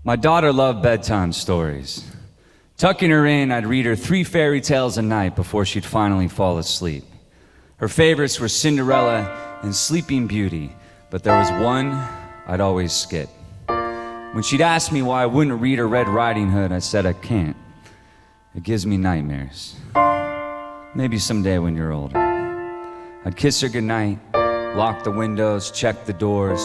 My daughter loved bedtime stories. Tucking her in, I'd read her 3 fairy tales a night before she'd finally fall asleep. Her favorites were Cinderella and Sleeping Beauty, but there was one I'd always skip. When she'd ask me why I wouldn't read her Red Riding Hood, I said I can't. It gives me nightmares. Maybe someday when you're older. I'd kiss her goodnight, lock the windows, check the doors,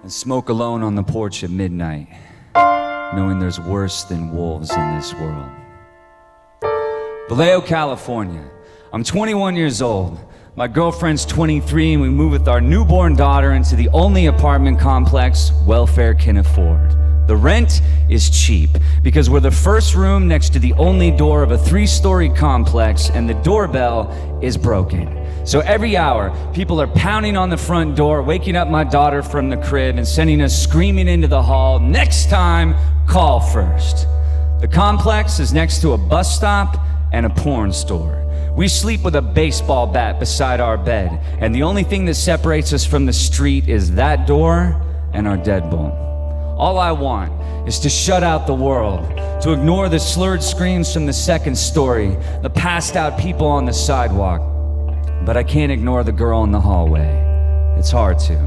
and smoke alone on the porch at midnight, knowing there's worse than wolves in this world. Vallejo, California. I'm 21 years old. My girlfriend's 23, and we moved with our newborn daughter into the only apartment complex welfare can afford. The rent is cheap because we're the first room next to the only door of a 3-story complex, and the doorbell is broken. So every hour, people are pounding on the front door, waking up my daughter from the crib and sending us screaming into the hall, "Next time, call first." The complex is next to a bus stop and a porn store. We sleep with a baseball bat beside our bed, and the only thing that separates us from the street is that door and our deadbolt. All I want is to shut out the world, to ignore the slurred screams from the second story, the passed out people on the sidewalk. But I can't ignore the girl in the hallway. It's hard to.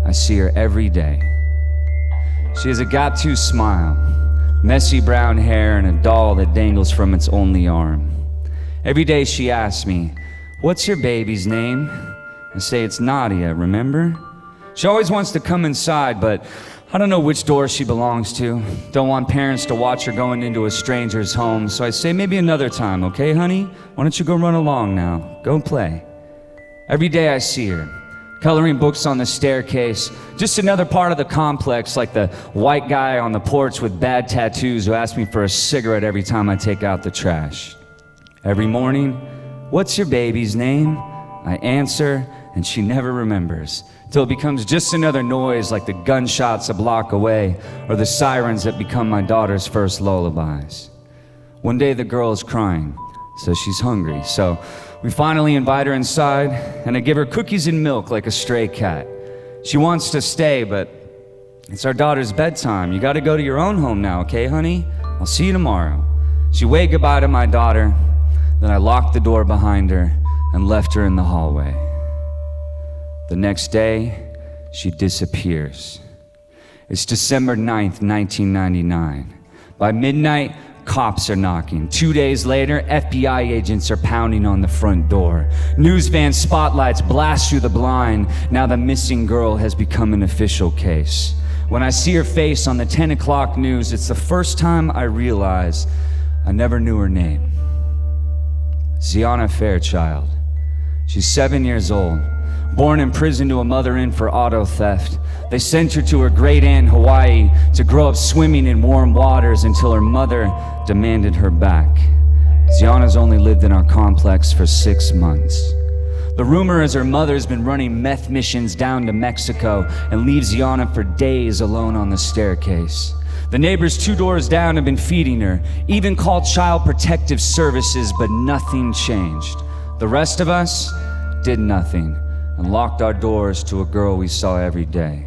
I see her every day. She has a got-to smile, messy brown hair, and a doll that dangles from its only arm. Every day she asks me, "What's your baby's name?" I say, "It's Nadia, remember?" She always wants to come inside, but I don't know which door she belongs to. Don't want parents to watch her going into a stranger's home, so I say, "Maybe another time, okay, honey? Why don't you go run along now? Go play." Every day I see her, coloring books on the staircase, just another part of the complex, like the white guy on the porch with bad tattoos who asks me for a cigarette every time I take out the trash. Every morning, "What's your baby's name?" I answer, and she never remembers, till it becomes just another noise like the gunshots a block away or the sirens that become my daughter's first lullabies. One day the girl is crying, says she's hungry, so we finally invite her inside, and I give her cookies and milk like a stray cat. She wants to stay, but it's our daughter's bedtime. "You gotta go to your own home now, okay, honey? I'll see you tomorrow." She waved goodbye to my daughter, then I locked the door behind her and left her in the hallway. The next day, she disappears. It's December 9th, 1999. By midnight, cops are knocking. 2 days later, FBI agents are pounding on the front door. News van spotlights blast through the blind. Now the missing girl has become an official case. When I see her face on the 10 o'clock news, it's the first time I realize I never knew her name. Ziana Fairchild. She's 7 years old. Born in prison to a mother in for auto theft. They sent her to her great aunt in Hawaii to grow up swimming in warm waters until her mother demanded her back. Ziana's only lived in our complex for 6 months. The rumor is her mother's been running meth missions down to Mexico and leaves Ziana for days alone on the staircase. The neighbors 2 doors down have been feeding her, even called Child Protective Services, but nothing changed. The rest of us did nothing and locked our doors to a girl we saw every day.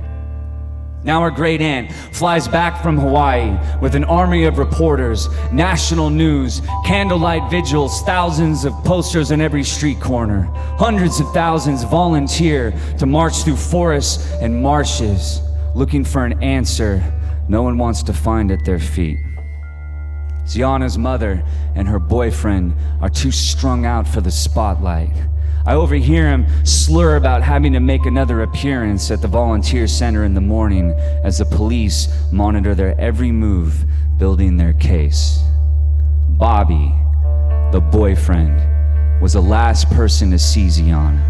Now her great aunt flies back from Hawaii with an army of reporters, national news, candlelight vigils, thousands of posters on every street corner. Hundreds of thousands volunteer to march through forests and marshes, looking for an answer no one wants to find at their feet. Ziana's mother and her boyfriend are too strung out for the spotlight. I overhear him slur about having to make another appearance at the volunteer center in the morning as the police monitor their every move, building their case. Bobby, the boyfriend, was the last person to see Ziana.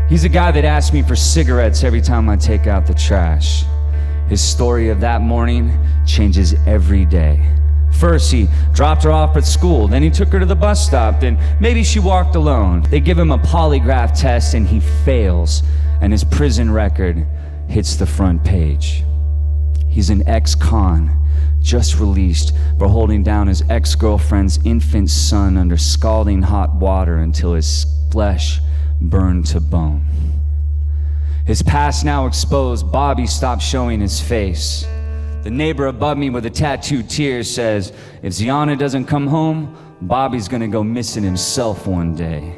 He's the guy that asks me for cigarettes every time I take out the trash. His story of that morning changes every day. First, he dropped her off at school, then he took her to the bus stop, then maybe she walked alone. They give him a polygraph test and he fails, and his prison record hits the front page. He's an ex-con, just released for holding down his ex-girlfriend's infant son under scalding hot water until his flesh burned to bone. His past now exposed, Bobby stopped showing his face. The neighbor above me with a tattooed tear says, if Ziana doesn't come home, Bobby's gonna go missing himself one day.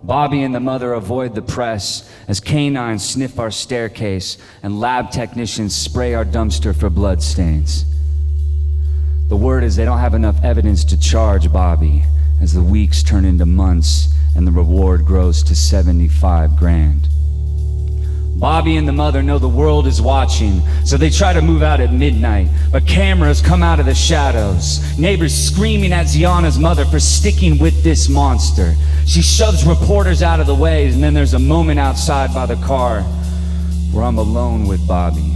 Bobby and the mother avoid the press as canines sniff our staircase and lab technicians spray our dumpster for bloodstains. The word is they don't have enough evidence to charge Bobby as the weeks turn into months and the reward grows to 75 grand. Bobby and the mother know the world is watching, so they try to move out at midnight, but cameras come out of the shadows. Neighbors screaming at Ziana's mother for sticking with this monster. She shoves reporters out of the way, and then there's a moment outside by the car where I'm alone with Bobby.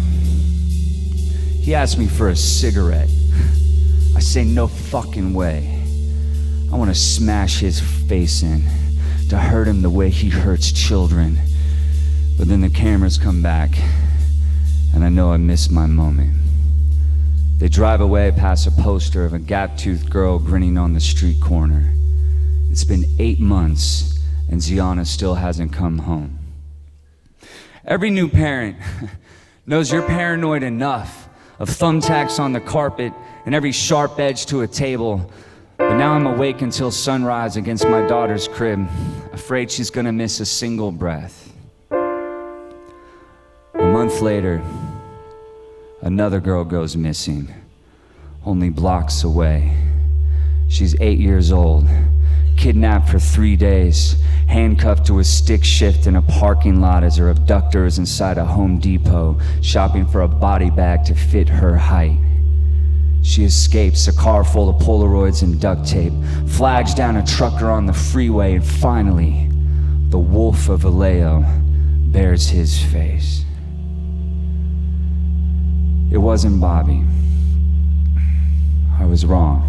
He asks me for a cigarette. I say no fucking way. I want to smash his face in, to hurt him the way he hurts children. But then the cameras come back, and I know I missed my moment. They drive away past a poster of a gap-toothed girl grinning on the street corner. It's been 8 months, and Ziana still hasn't come home. Every new parent knows you're paranoid enough of thumbtacks on the carpet and every sharp edge to a table. But now I'm awake until sunrise against my daughter's crib, afraid she's gonna miss a single breath. A month later, another girl goes missing, only blocks away. She's 8 years old, kidnapped for 3 days, handcuffed to a stick shift in a parking lot as her abductor is inside a Home Depot, shopping for a body bag to fit her height. She escapes a car full of polaroids and duct tape, flags down a trucker on the freeway, and finally, the wolf of Vallejo bears his face. It wasn't Bobby. I was wrong.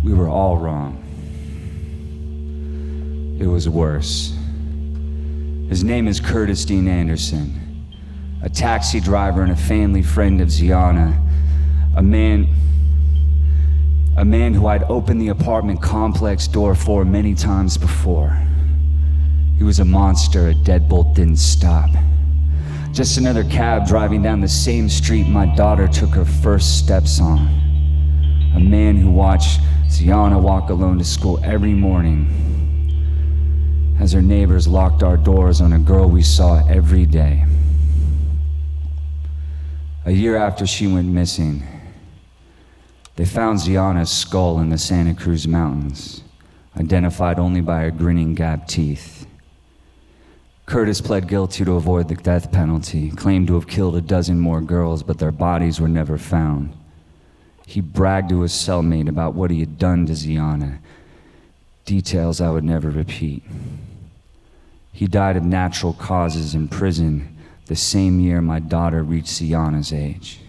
We were all wrong. It was worse. His name is Curtis Dean Anderson, a taxi driver and a family friend of Ziana, a man who I'd opened the apartment complex door for many times before. He was a monster, a deadbolt didn't stop. Just another cab driving down the same street my daughter took her first steps on. A man who watched Ziana walk alone to school every morning as her neighbors locked our doors on a girl we saw every day. A year after she went missing, they found Ziana's skull in the Santa Cruz Mountains, identified only by her grinning gap teeth. Curtis pled guilty to avoid the death penalty, claimed to have killed a dozen more girls, but their bodies were never found. He bragged to his cellmate about what he had done to Ziana, details I would never repeat. He died of natural causes in prison the same year my daughter reached Ziana's age.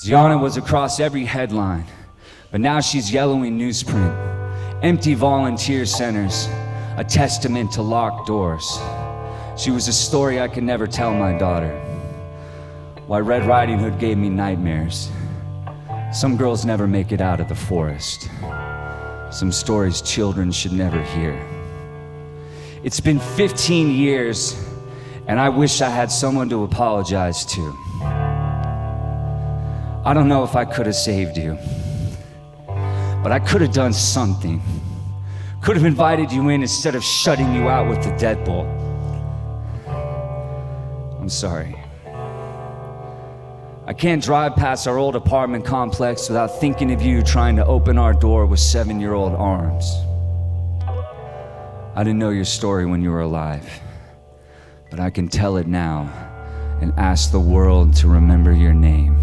Ziana was across every headline, but now she's yellowing newsprint, empty volunteer centers, a testament to locked doors. She was a story I could never tell my daughter. Why Red Riding Hood gave me nightmares. Some girls never make it out of the forest. Some stories children should never hear. It's been 15 years, and I wish I had someone to apologize to. I don't know if I could have saved you, but I could have done something. Could have invited you in instead of shutting you out with the deadbolt. I'm sorry. I can't drive past our old apartment complex without thinking of you trying to open our door with 7-year-old arms. I didn't know your story when you were alive, but I can tell it now and ask the world to remember your name.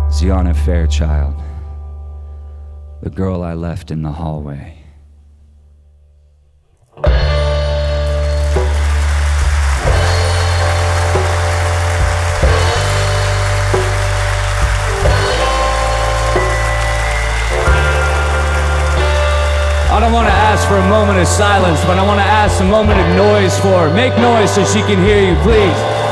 Ziana Fairchild, the girl I left in the hallway. I don't want to ask for a moment of silence, but I want to ask a moment of noise for her. Make noise so she can hear you, please.